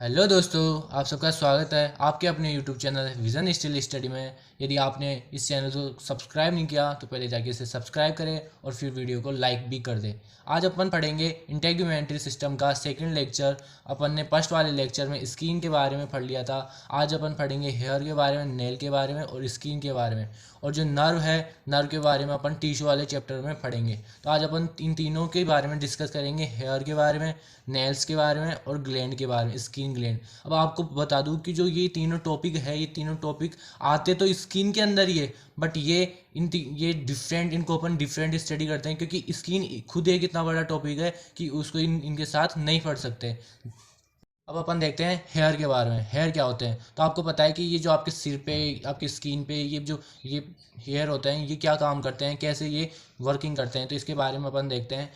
Hello दोस्तों, आप सबका स्वागत है आपके अपने YouTube channel vision still study में। यदि आपने इस चैनल को सब्सक्राइब नहीं किया तो पहले जाके इसे सब्सक्राइब करें और फिर वीडियो को लाइक भी कर दें। आज अपन पढ़ेंगे इंटेग्यूमेंट्री सिस्टम का सेकंड लेक्चर। अपन ने फर्स्ट वाले लेक्चर में स्किन के बारे में पढ़ लिया था। आज अपन पढ़ेंगे हेयर के बारे में, नेल के बारे में और स्किन के बारे में। और जो नर्व है, नर्व के बारे में अपन टिश्यू वाले चैप्टर में पढ़ेंगे। तो आज अपन इन तीनों के बारे में डिस्कस करेंगे, हेयर के बारे में, नेल्स के बारे में और ग्लैंड के बारे में, स्किन ग्लैंड। अब आपको बता दूं कि जो ये तीनों टॉपिक है, ये तीनों टॉपिक आते तो स्किन के अंदर ही है, बट ये डिफरेंट, इनको अपन डिफरेंट स्टडी करते हैं क्योंकि स्किन खुद एक इतना बड़ा टॉपिक है कि उसको इनके साथ नहीं पढ़ सकते। अब अपन देखते हैं हेयर के बारे में। हेयर क्या होते हैं? तो आपको पता है कि ये जो आपके सिर पे, आपकी स्किन पे ये हेयर होते हैं, ये क्या काम करते हैं, कैसे ये वर्किंग करते हैं, तो इसके बारे में अपन देखते हैं।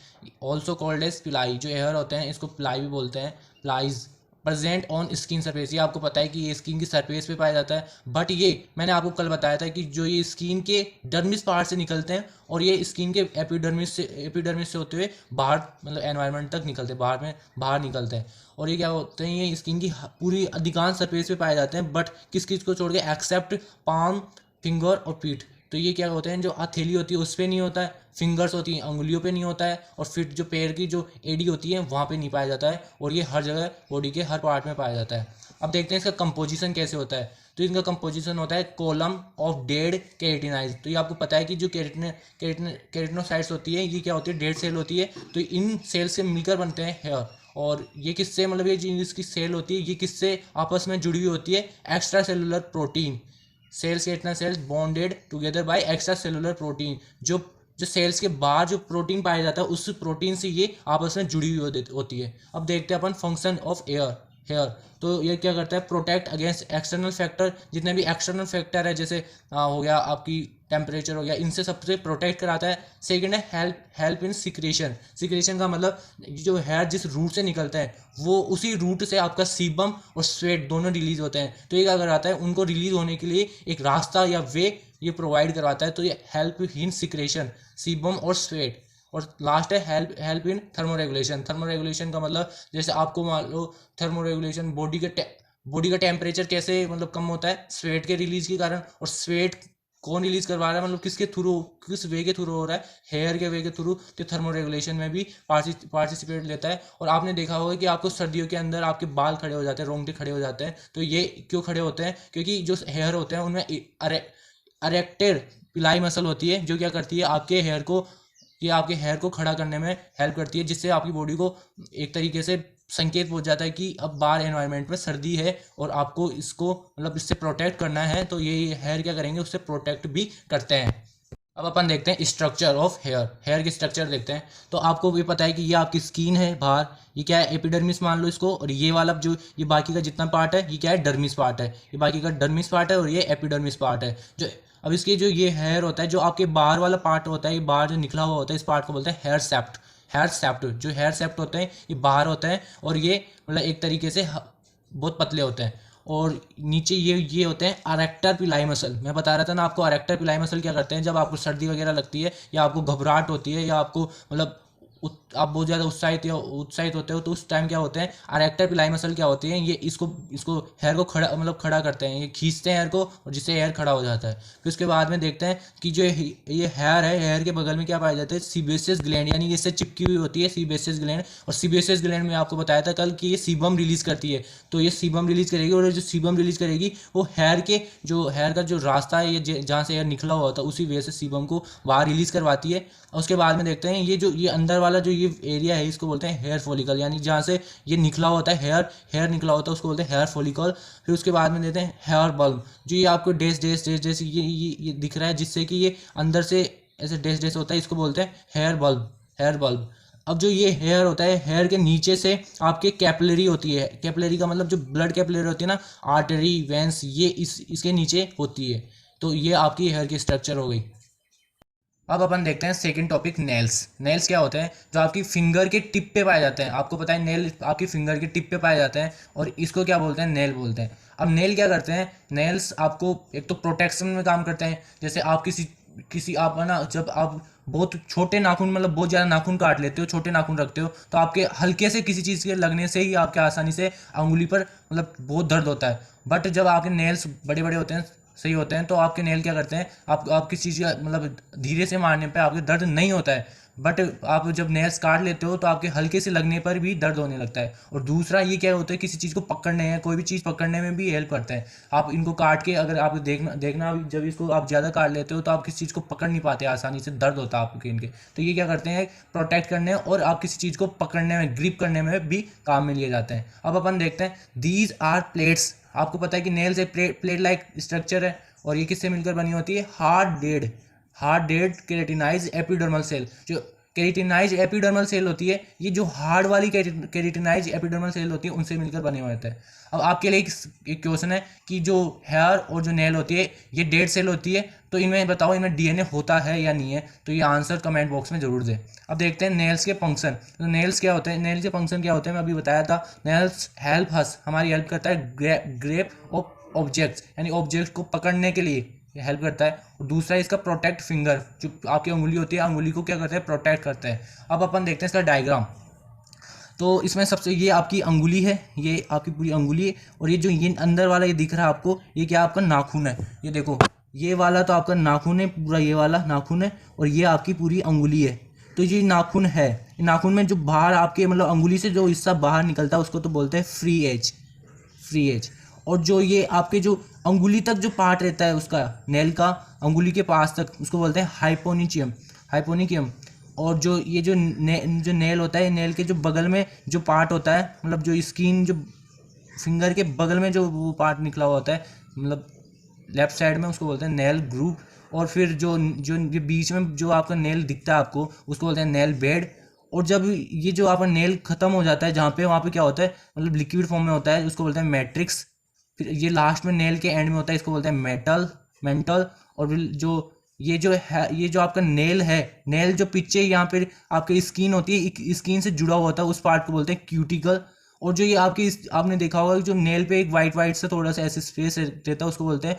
ऑल्सो कॉल्ड एज पिलाई, जो हेयर होते हैं इसको पिलाई भी बोलते हैं, plies. Present on skin surface, ये आपको पता है कि ये स्किन की सरफेस पे पाया जाता है, बट ये मैंने आपको कल बताया था कि जो ये स्किन के डर्मिस पार्ट से निकलते हैं और ये स्किन के एपिडर्मिस से होते हुए बाहर, मतलब एनवायरनमेंट तक निकलते हैं, बाहर निकलते हैं। और ये क्या होते हैं, ये स्किन की पूरी अधिकांश सरफेस पे पाए जाते हैं, बट किस किस को छोड़ के, एक्सेप्ट पाम, फिंगर और पीठ। तो ये क्या होते हैं, जो हथेली होती है उस पर नहीं होता है, फिंगर्स होती हैं अंगुलियों पे नहीं होता है, और फिर जो पैर की जो एडी होती है वहाँ पे नहीं पाया जाता है, और ये हर जगह बॉडी के हर पार्ट में पाया जाता है। अब देखते हैं इसका कंपोजिशन कैसे होता है। तो इनका कंपोजिशन होता है कॉलम ऑफ डेड केरेटिनाइज। तो ये आपको पता है कि जो केरेटिनोसाइट्स होती है, ये क्या होती है, डेड सेल होती है। तो इन सेल से मिलकर बनते हैं हेयर। और ये किससे, मतलब ये जो इसकी सेल होती है, ये किससे आपस में जुड़ी हुई होती है, एक्स्ट्रा सेलुलर प्रोटीन। सेल्स के इतना cells bonded together by extracellular protein. जो जो सेल्स के बाहर जो प्रोटीन पाया जाता है, उस प्रोटीन से ये आपस में जुड़ी हुई होती है। अब देखते हैं अपन फंक्शन ऑफ हेयर। तो ये क्या करता है, प्रोटेक्ट अगेंस्ट एक्सटर्नल फैक्टर। जितने भी एक्सटर्नल फैक्टर है, जैसे हो गया आपकी टेम्परेचर हो गया, इनसे सबसे प्रोटेक्ट कराता है। सेकंड है हेल्प इन सिक्रेशन। सिक्रेशन का मतलब जो हेयर जिस रूट से निकलता है, वो उसी रूट से आपका सीबम और स्वेट दोनों रिलीज होते हैं। तो ये क्या कराता है, उनको रिलीज होने के लिए एक रास्ता या वे ये प्रोवाइड करवाता है। तो ये हेल्प इन सिक्रेशन, सीबम और स्वेट। और लास्ट है हेल्प इन थर्मोरेगुलेशन। थर्मोरेगुलेशन का मतलब, जैसे आपको मान लो, थर्मोरेगुलेशन बॉडी का टेम्परेचर कैसे मतलब कम होता है, स्वेट के रिलीज के कारण। और स्वेट कौन रिलीज करवा रहा है, मतलब किसके थ्रू, किस वे के थ्रू हो रहा है, हेयर के वे के थ्रू। तो थर्मोरेगुलेशन में भी पार्टिसिपेट लेता है। और आपने देखा होगा कि आपको सर्दियों के अंदर आपके बाल खड़े हो जाते हैं, रोंगटे खड़े हो जाते हैं। तो ये क्यों खड़े होते हैं, क्योंकि जो हेयर होते हैं उनमें अरेक्टेड पिलाई मसल होती है, जो क्या करती है, आपके हेयर को खड़ा करने में हेल्प करती है, जिससे आपकी बॉडी को एक तरीके से संकेत पहुंच जाता है कि अब बाहर एनवायरनमेंट में सर्दी है और आपको इसको, मतलब इससे प्रोटेक्ट करना है। तो ये हेयर क्या करेंगे, उससे प्रोटेक्ट भी करते हैं। अब अपन देखते हैं स्ट्रक्चर ऑफ हेयर की स्ट्रक्चर देखते हैं। तो आपको भी पता है कि ये आपकी स्किन है बाहर, ये क्या है, एपिडर्मिस मान लो इसको। और ये वाला जो ये बाकी का जितना पार्ट है, ये क्या है, डर्मिस पार्ट है। ये बाकी का डर्मिस पार्ट है और ये एपिडर्मिस पार्ट है। जो अब इसके जो ये हेयर होता है, जो आपके बाहर वाला पार्ट होता है, ये बाहर जो निकला हुआ होता है, इस पार्ट को बोलते हैं हेयर सेप्ट। जो हेयर सेप्ट होते हैं ये बाहर होते हैं, और ये मतलब एक तरीके से बहुत पतले होते हैं। और नीचे ये होते हैं अरेक्टर पिलाई मसल। मैं बता रहा था ना आपको, अरेक्टर पिलाई मसल क्या करते हैं, जब आपको सर्दी वगैरह लगती है, या आपको घबराहट होती है, या आपको मतलब आप बहुत ज़्यादा उत्साहित होते हो, तो उस टाइम क्या होते हैं, अरेक्टर पिलाई मसल क्या होती है, ये इसको हेयर को खड़ा करते हैं, ये खींचते हैं हेयर को, और जिससे हेयर खड़ा हो जाता है। फिर उसके बाद में देखते हैं कि जो ये हेयर है, हेयर के बगल में क्या पाया जाता है, सीबेसियस ग्लैंड, यानी कि इससे चिपकी हुई होती है सीबेसियस ग्लैंड। और सीबेसियस ग्लैंड में आपको बताया था कल कि ये सीबम रिलीज करती है। तो ये सीबम रिलीज करेगी, और जो सीबम रिलीज करेगी वो हेयर का जो रास्ता है, ये जहाँ से हेयर निकला हुआ होता है, उसी वजह से सीबम को बाहर रिलीज करवाती है। और उसके बाद में देखते हैं ये अंदर वाला जो ये एरिया है, इसको बोलते हैं हेयर फॉलिकल, यानी जहाँ से ये निकला होता है, हेयर निकला होता है, उसको बोलते हैं हेयर फॉलिकल। फिर उसके बाद में देते हैं हेयर बल्ब, जो ये आपको डैश ये दिख रहा है, जिससे कि ये अंदर से ऐसे डैश होता है, इसको बोलते हैं हेयर बल्ब। अब जो ये हेयर होता है, हेयर के नीचे से आपके कैपिलरी होती है। कैपिलरी का मतलब जो ब्लड कैपिलरी होती है ना, आर्टरी, वेंस, ये इसके नीचे होती है। तो ये आपकी हेयर की स्ट्रक्चर हो गई। अब अपन देखते हैं सेकंड टॉपिक, नेल्स क्या होते हैं, जो आपकी फिंगर के टिप पे पाए जाते हैं। आपको पता है नेल आपकी फिंगर के टिप पे पाए जाते हैं, और इसको क्या बोलते हैं, नेल बोलते हैं। अब नेल क्या करते हैं, नेल्स आपको एक तो प्रोटेक्शन में काम करते हैं। जैसे आप किसी आप है ना, जब आप बहुत छोटे नाखून, मतलब बहुत ज़्यादा नाखून काट लेते हो, छोटे नाखून रखते हो, तो आपके हल्के से किसी चीज़ के लगने से ही आपके आसानी से अंगुली पर मतलब बहुत दर्द होता है। बट जब आपके नेल्स बड़े बड़े होते हैं, सही होते हैं, तो आपके नेल क्या करते हैं, आप किसी चीज़ का मतलब धीरे से मारने पे आपके दर्द नहीं होता है। बट आप जब नेल्स काट लेते हो तो आपके हल्के से लगने पर भी दर्द होने लगता है। और दूसरा ये क्या होता है, किसी चीज़ को पकड़ने या कोई भी चीज़ पकड़ने में भी हेल्प करता है। आप इनको काट के अगर आप देखना जब इसको आप ज़्यादा काट लेते हो तो आप किसी चीज़ को पकड़ नहीं पाते आसानी से, दर्द होता है आपके इनके। तो ये क्या करते हैं, प्रोटेक्ट करने और आप किसी चीज़ को पकड़ने में, ग्रिप करने में भी काम में लिए जाते हैं। अब अपन देखते हैं, दीज आर प्लेट्स। आपको पता है कि नेल्स एक प्लेट लाइक स्ट्रक्चर है, और ये किससे मिलकर बनी होती है, hard dead keratinize epidermal cell. जो केरेटिनाइज एपिडर्मल सेल होती है, ये जो हार्ड वाली केरेटिनाइज एपिडर्मल सेल होती है उनसे मिलकर बने हुए होते हैं। अब आपके लिए एक क्वेश्चन है कि जो हेयर और जो नेल होती है ये डेड सेल होती है, तो इनमें बताओ इनमें डीएनए होता है या नहीं है, तो ये आंसर कमेंट बॉक्स में जरूर दें। अब देखते हैं नेल्स के फंक्शन। तो नेल्स क्या होते हैं, नेल्स के फंक्शन क्या होते हैं, मैं अभी बताया था। नेल्स हेल्प हस, हमारी हेल्प करता है ग्रेप ऑब्जेक्ट्स, यानी ऑब्जेक्ट को पकड़ने के लिए हेल्प करता है। और दूसरा इसका प्रोटेक्ट फिंगर, जो आपकी अंगुली होती है, अंगुली को क्या करता है, प्रोटेक्ट करता है। अब अपन देखते हैं इसका डायग्राम। तो इसमें सबसे, ये आपकी अंगुली है, ये आपकी पूरी अंगुली है, और ये जो ये अंदर वाला ये दिख रहा है आपको, ये क्या आपका नाखून है। ये देखो, ये वाला तो आपका नाखून है पूरा, ये वाला नाखून है, और ये आपकी पूरी अंगुली है। तो ये नाखून है, नाखून में जो बाहर आपके मतलब अंगुली से जो हिस्सा बाहर निकलता है उसको तो बोलते हैं फ्री एज। और जो ये आपके जो अंगुली तक जो पार्ट रहता है उसका, नेल का अंगुली के पास तक, उसको बोलते हैं हाइपोनिकियम। और जो ये जो नेल होता है, नेल के जो बगल में जो पार्ट होता है, मतलब जो स्किन, जो फिंगर के बगल में जो वो पार्ट निकला हुआ होता है, मतलब लेफ्ट साइड में, उसको बोलते हैं नेल ग्रूव। और फिर जो जो ये बीच में जो आपका नेल दिखता है आपको, उसको बोलते हैं नेल बेड। और जब ये जो आपका नेल खत्म हो जाता है जहाँ पे, वहाँ पे क्या होता है, मतलब लिक्विड फॉर्म में होता है, उसको बोलते हैं मैट्रिक्स। फिर ये लास्ट में नेल के एंड में होता है, इसको बोलते हैं मेंटल। और फिर जो ये जो है, ये जो आपका नेल है, नेल जो पीछे यहाँ पे आपके स्किन होती है, स्किन से जुड़ा हुआ होता है, उस पार्ट को बोलते हैं क्यूटिकल। और जो ये आपकी आपने देखा होगा कि जो नेल पे एक वाइट से थोड़ा सा ऐसे स्पेस रहता है, उसको बोलते हैं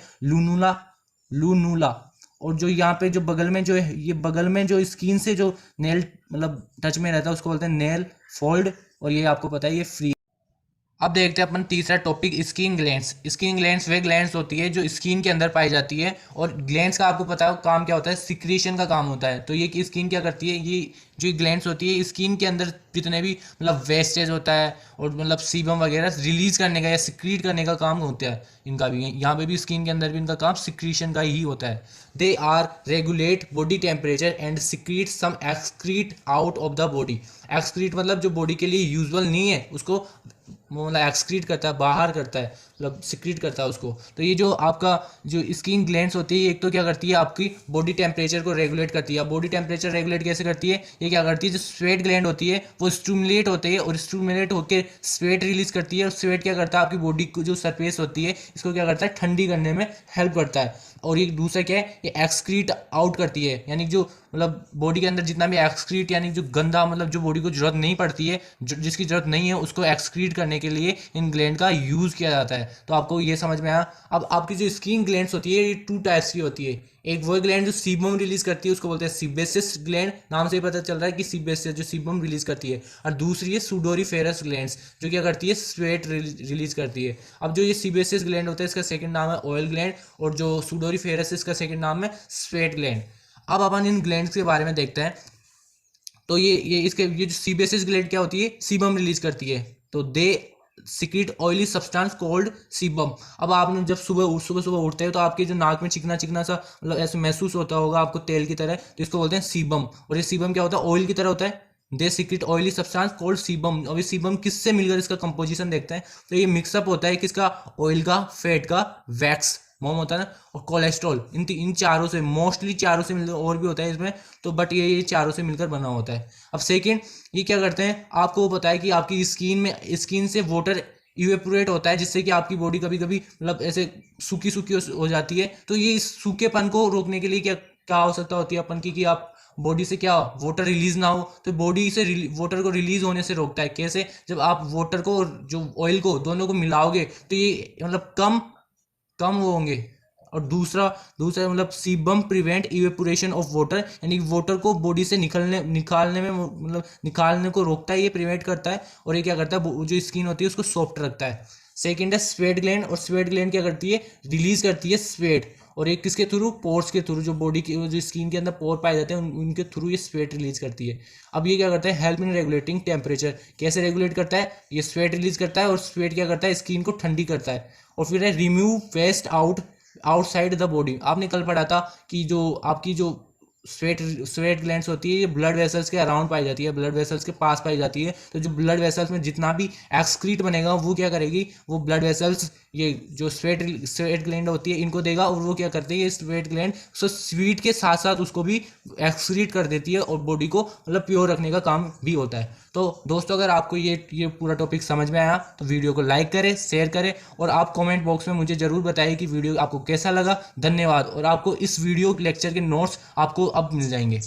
लूनूला। और जो यहाँ पे जो बगल में जो है, ये बगल में जो स्किन से जो नेल मतलब टच में रहता है, उसको बोलते हैं नेल फोल्ड। और ये आपको पता है ये फ्री। अब देखते हैं अपन तीसरा टॉपिक, स्किन ग्लैंड्स वे ग्लैंड्स होती है जो स्किन के अंदर पाई जाती है। और ग्लैंड्स का आपको पता है काम क्या होता है, सिक्रीशन का काम होता है। तो ये स्किन क्या करती है, ये जो ग्लैंड्स होती है स्किन के अंदर जितने भी मतलब वेस्टेज होता है और मतलब सीबम वगैरह रिलीज करने का या सिक्रीट करने का काम होता है इनका भी। यहाँ पे भी स्किन के अंदर भी इनका काम सिक्रीशन का ही होता है। They are regulate body temperature and secrete some excrete out of the body. Excrete मतलब जो बॉडी के लिए यूजुअल नहीं है उसको मतलब एक्सक्रीट करता है, बाहर करता है, मतलब सिक्रीट करता है उसको। तो ये जो आपका जो स्किन ग्लैंड्स होती है, एक तो क्या करती है, आपकी बॉडी टेम्परेचर को रेगुलेट करती है। बॉडी टेम्परेचर रेगुलेट कैसे करती है, ये क्या करती है, जो स्वेट ग्लैंड होती है वो स्टिमुलेट होती है, और स्टिमुलेट होकर स्वेट रिलीज करती है। और स्वेट क्या करता है, आपकी बॉडी को जो सरफेस होती है इसको क्या करता है, ठंडी करने में हेल्प करता है। और ये दूसरा क्या है, ये एक्सक्रीट आउट करती है, यानी जो मतलब बॉडी के अंदर जितना भी एक्सक्रीट, यानी जो गंदा मतलब जो बॉडी को जरूरत नहीं पड़ती है, जिसकी जरूरत नहीं है, उसको एक्सक्रीट करने के लिए इन ग्लैंड का यूज़ किया जाता है। तो आपको ये समझ में आया। अब आपकी जो स्किन ग्लैंड्स होती है ये 2 टाइप्स की होती है। एक वो ग्लैंड जो सीबम रिलीज करती है उसको बोलते हैं सीबेसिस ग्लैंड, नाम से ही पता चल रहा है कि सीबेसिस जो सीबम रिलीज करती है। और दूसरी है सुडोरीफेरस ग्लैंड्स जो क्या करती है, स्वेट रिलीज करती है। अब जो ये सीबेसिस ग्लैंड होता है इसका सेकंड नाम है ऑयल ग्लैंड, और जो सुडोरीफेरस इसका सेकंड नाम है स्वेट ग्लैंड। अब अपन इन ग्लैंड्स के बारे में देखते हैं। तो ये जो सीबेसिस ग्लैंड क्या होती है, सीबम रिलीज करती है। तो they secrete oily substance called sebum. अब आपने जब सुबह उठते हो तो आपके जो नाक में चिकना चिकना सा मतलब ऐसे महसूस होता होगा आपको तेल की तरह, तो इसको बोलते हैं सीबम। और ये सीबम क्या होता है, ऑयल की तरह होता है। They secrete oily substance called sebum. अब ये सीबम किससे मिलकर इसका कंपोजिशन देखते हैं, तो ये मिक्सअप होता है किसका, ऑयल का, फैट का, वैक्स मोम होता है ना, और कोलेस्ट्रॉल, इन चारों से, मोस्टली चारों से मिलकर, और भी होता है इसमें तो, बट ये चारों से मिलकर बना होता है। अब सेकेंड, ये क्या करते हैं, आपको वो पता है कि आपकी स्किन से वाटर इवेपोरेट होता है, जिससे कि आपकी बॉडी कभी कभी मतलब ऐसे सूखी सूखी हो जाती है। तो ये इस सूखेपन को रोकने के लिए क्या क्या आवश्यकता होती है अपन की, कि आप बॉडी से क्या वाटर रिलीज ना हो, तो बॉडी से वाटर को रिलीज होने से रोकता है। कैसे, जब आप वाटर को जो ऑयल को दोनों को मिलाओगे तो ये मतलब कम वो होंगे, और दूसरा दूसरा मतलब sebum prevent evaporation of water, यानी वाटर को बॉडी से निकालने में मतलब निकालने को रोकता है, ये प्रिवेंट करता है। और ये क्या करता है, जो स्किन होती है उसको सॉफ्ट रखता है। सेकेंड है स्वेट ग्लैंड, और स्वेट ग्लैंड क्या करती है, रिलीज करती है स्वेट, और एक किसके थ्रू, पोर्स के थ्रू, जो बॉडी के जो स्किन के अंदर पोर पाए जाते हैं उनके थ्रू ये स्वेट रिलीज करती है। अब ये क्या करता है, हेल्प इन रेगुलेटिंग टेम्परेचर, कैसे रेगुलेट करता है, ये स्वेट रिलीज करता है, और स्वेट क्या करता है, स्किन को ठंडी करता है। और फिर है remove waste outside the body. आपने कल पढ़ा था कि जो आपकी जो स्वेट ग्लैंड्स होती है ये ब्लड वेसल्स के अराउंड पाई जाती है, ब्लड वेसल्स के पास पाई जाती है। तो जो ब्लड वेसल्स में जितना भी एक्सक्रीट बनेगा वो क्या करेगी, वो ब्लड वेसल्स ये जो स्वेट ग्लैंड होती है इनको देगा, और वो क्या करती है, ये स्वेट ग्लैंड सो स्वीट के साथ साथ उसको भी एक्सक्रीट कर देती है, और बॉडी को मतलब प्योर रखने का काम भी होता है। तो दोस्तों अगर आपको ये पूरा टॉपिक समझ में आया तो वीडियो को लाइक करें, शेयर करें, और आप कमेंट बॉक्स में मुझे ज़रूर बताइए कि वीडियो आपको कैसा लगा। धन्यवाद। और आपको इस वीडियो लेक्चर के नोट्स आपको अब मिल जाएंगे।